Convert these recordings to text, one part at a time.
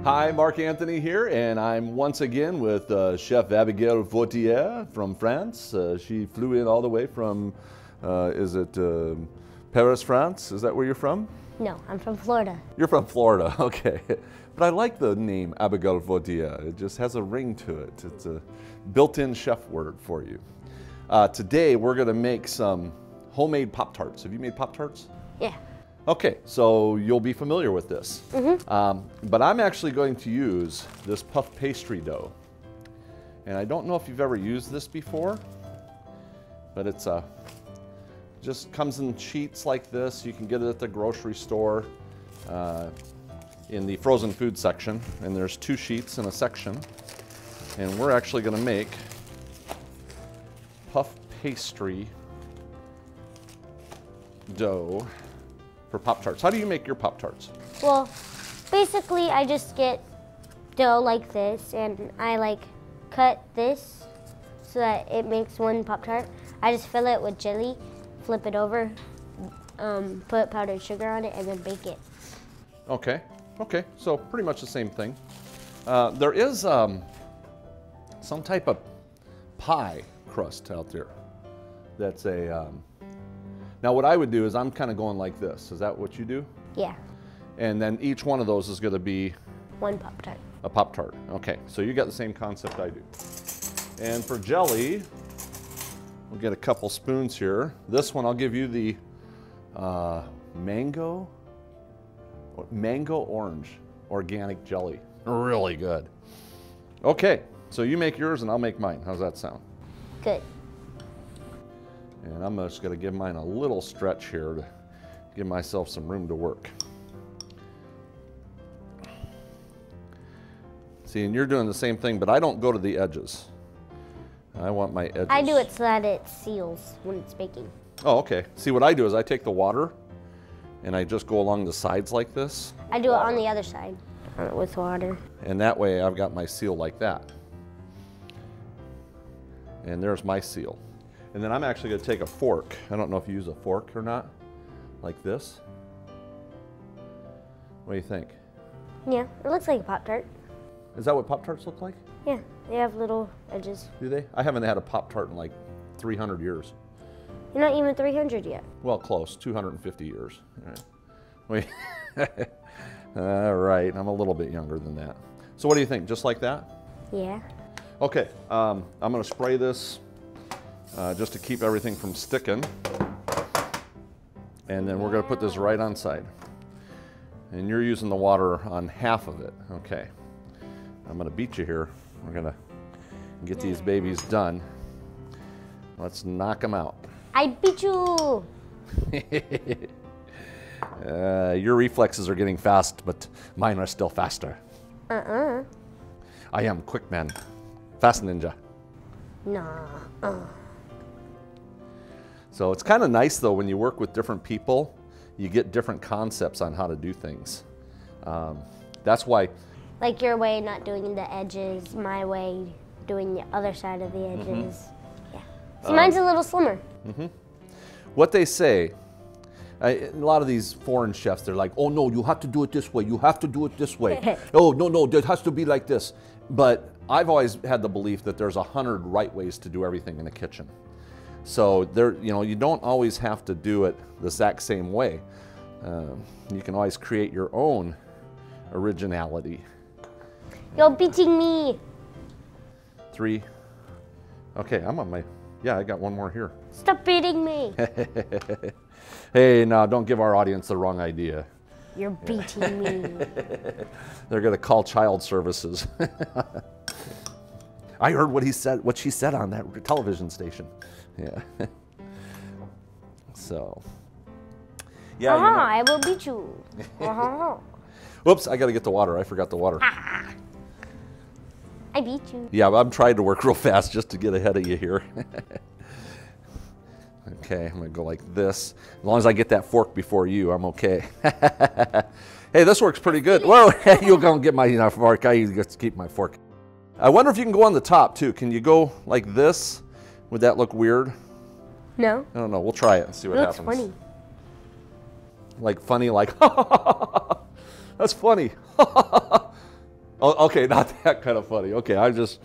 Hi, Mark Anthony here, and I'm once again with Chef Abigail Vautier from France. She flew in all the way from, Paris, France? Is that where you're from? No, I'm from Florida. You're from Florida, okay. But I like the name Abigail Vautier. It just has a ring to it. It's a built-in chef word for you. Today we're gonna make some homemade Pop Tarts. Have you made Pop Tarts? Yeah. Okay, so you'll be familiar with this. But I'm actually going to use this puff pastry dough. And I don't know if you've ever used this before, but it's just comes in sheets like this. You can get it at the grocery store in the frozen food section. And there's 2 sheets in a section. And we're actually gonna make puff pastry dough for Pop Tarts. How do you make your Pop Tarts? Well, basically I just get dough like this and I cut this so that it makes one Pop Tart. I just fill it with jelly, flip it over, put powdered sugar on it, and then bake it. Okay, so pretty much the same thing. There is some type of pie crust out there that's a now what I would do is I'm kind of going like this. Is that what you do? Yeah. And then each one of those is going to be one Pop Tart. A Pop Tart. Okay, so you got the same concept I do. And for jelly, we'll get a couple spoons here. This one I'll give you the mango orange organic jelly. Really good. Okay, so you make yours and I'll make mine. How's that sound? Good. And I'm just going to give mine a little stretch here to give myself some room to work. See, and you're doing the same thing, but I don't go to the edges. I want my edges. I do it so that it seals when it's baking. Oh, okay. See, what I do is I take the water and I just go along the sides like this. I do it on the other side with water. And that way I've got my seal like that. And there's my seal. And then I'm actually going to take a fork. I don't know if you use a fork or not. Like this. What do you think? Yeah, it looks like a Pop Tart. Is that what Pop Tarts look like? Yeah, they have little edges. Do they? I haven't had a Pop Tart in like 300 years. You're not even 300 yet. Well, close, 250 years. All right. All right, I'm a little bit younger than that. So what do you think, just like that? Yeah. Okay, I'm gonna spray this just to keep everything from sticking. And then we're gonna put this right on side. And you're using the water on half of it, okay. I'm gonna beat you here. We're gonna get these babies done. Let's knock them out. I beat you! Your reflexes are getting fast, but mine are still faster. I am quick man, fast ninja. Nah. So it's kind of nice though when you work with different people, you get different concepts on how to do things. That's why. Like your way not doing the edges, my way doing the other side of the edges. Yeah. So mine's a little slimmer. What they say, a lot of these foreign chefs, they're like, oh no, you have to do it this way, you have to do it this way. Oh no, it has to be like this. But I've always had the belief that there's 100 right ways to do everything in a kitchen. So you don't always have to do it the exact same way. You can always create your own originality. You're beating me. 3. Okay, I'm on my, I got one more here. Stop beating me. Hey, now don't give our audience the wrong idea. You're beating me. They're gonna call child services. I heard what she said on that television station. Yeah. So. Yeah. I will beat you. Whoops! I got to get the water. I forgot the water. I beat you. Yeah, I'm trying to work real fast just to get ahead of you here. Okay, I'm gonna go like this. As long as I get that fork before you, I'm okay. Hey, this works pretty good. Whoa! You're gonna get my fork. I just keep my fork. I wonder if you can go on the top too. Can you go like this? Would that look weird? No. I don't know. We'll try it and see what happens. It looks funny. Like funny, like that's funny. Oh, okay, not that kind of funny. Okay, I'm just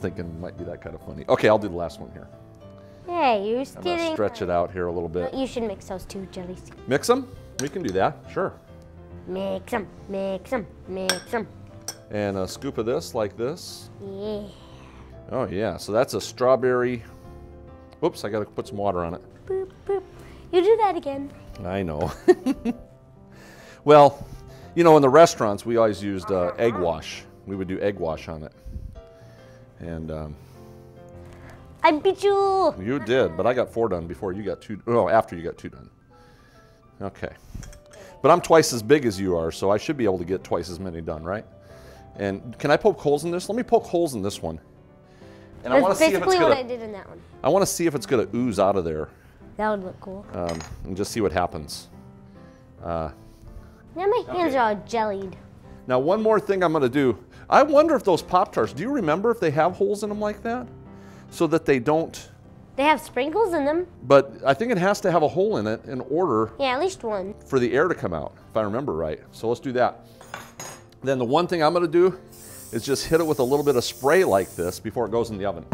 thinking it might be that kind of funny. Okay, I'll do the last one here. Hey, you're I'm stealing. gonna stretch it out here a little bit. You should mix those two jellies. Mix them? We can do that, sure. Mix them, mix them, mix them. And a scoop of this like this. Yeah. Oh yeah, so that's a strawberry. Whoops, I gotta put some water on it. Boop, boop. You do that again. I know. Well, you know, in the restaurants, we always used egg wash. We would do egg wash on it. And I beat you. you did, but I got 4 done before you got 2. No, after you got 2 done. Okay. But I'm twice as big as you are, so I should be able to get twice as many done, right? And can I poke holes in this? Let me poke holes in this one. And I want to see if it's basically gonna. what I did in that one. I want to see if it's gonna ooze out of there, That would look cool. and just see what happens. Now my hands are all jellied. Now, one more thing I'm gonna do. I wonder if those Pop Tarts. Do you remember if they have holes in them like that, so that they don't? They have sprinkles in them. But I think it has to have a hole in it in order Yeah, at least one. for the air to come out, if I remember right. So let's do that. Then the one thing I'm gonna do is just hit it with a little bit of spray like this before it goes in the oven.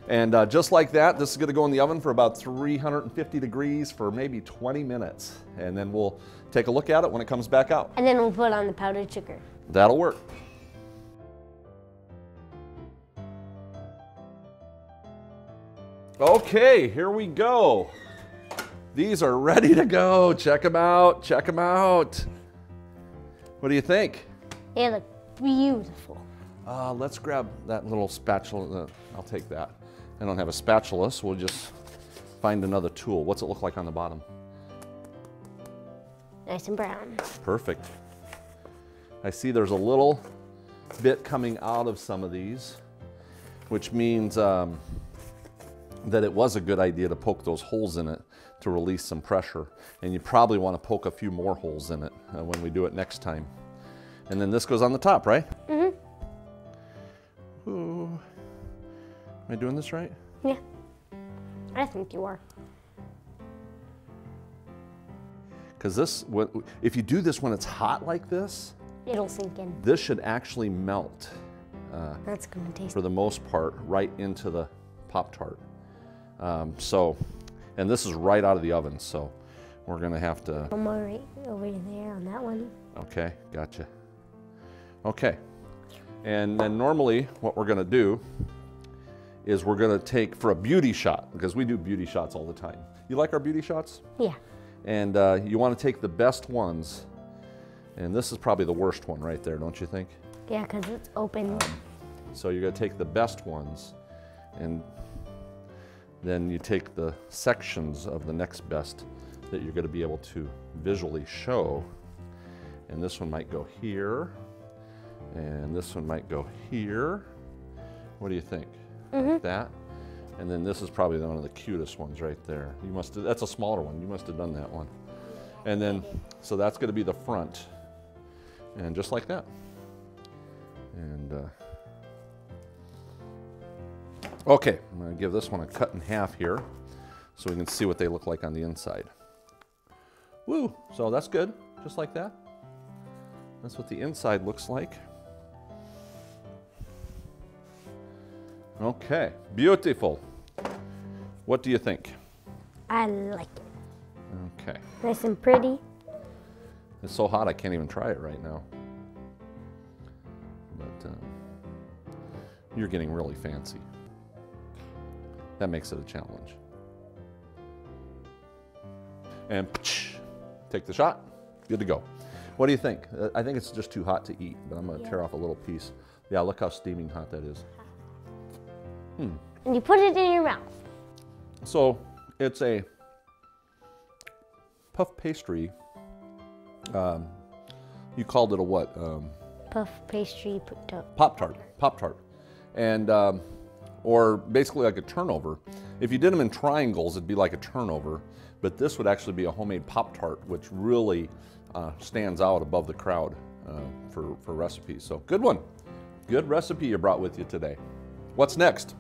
And just like that, this is gonna go in the oven for about 350 degrees for maybe 20 minutes. And then we'll take a look at it when it comes back out. And then we'll put on the powdered sugar. That'll work. Okay, here we go. These are ready to go. Check them out, check them out. What do you think? They look beautiful. Let's grab that little spatula. I'll take that. I don't have a spatula, so we'll just find another tool. What's it look like on the bottom? Nice and brown. Perfect. I see there's a little bit coming out of some of these, which means that it was a good idea to poke those holes in it to release some pressure. And you probably want to poke a few more holes in it when we do it next time. And then this goes on the top, right? Mm-hmm. Ooh. Am I doing this right? Yeah. I think you are. Because this, if you do this when it's hot like this, It'll sink in. this should actually melt That's gonna taste. for the most part right into the Pop Tart. And this is right out of the oven, so we're gonna have to. One more right over there on that one. Okay, gotcha. Okay, and then normally what we're gonna do is we're gonna take for a beauty shot, because we do beauty shots all the time. You like our beauty shots? Yeah. And you want to take the best ones, and this is probably the worst one right there, don't you think? Yeah, because it's open. So you're going to take the best ones, and then you take the sections of the next best that you're going to be able to visually show. And this one might go here, and this one might go here. What do you think? Like that? And then this is probably one of the cutest ones right there. You must have, that's a smaller one. You must have done that one. And then, so that's going to be the front. And just like that. And, okay, I'm going to give this one a cut in half here so we can see what they look like on the inside. Woo, so that's good, just like that. That's what the inside looks like. Okay, beautiful. What do you think? I like it. Okay. Nice and pretty. It's so hot I can't even try it right now. But you're getting really fancy. That makes it a challenge. And take the shot. Good to go. What do you think? I think it's just too hot to eat, but I'm going to tear off a little piece. Yeah, look how steaming hot that is. And you put it in your mouth. So it's a puff pastry. You called it a what? Puff pastry. Pop Tart. Pop Tart. And, or basically like a turnover. If you did them in triangles, it'd be like a turnover. But this would actually be a homemade Pop Tart, which really stands out above the crowd for recipes. So good one. Good recipe you brought with you today. What's next?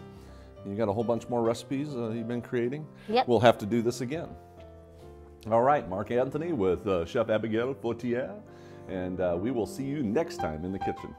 You got a whole bunch more recipes you've been creating? Yep. We'll have to do this again. All right, Mark Anthony with Chef Abigail Fortier And we will see you next time in the kitchen.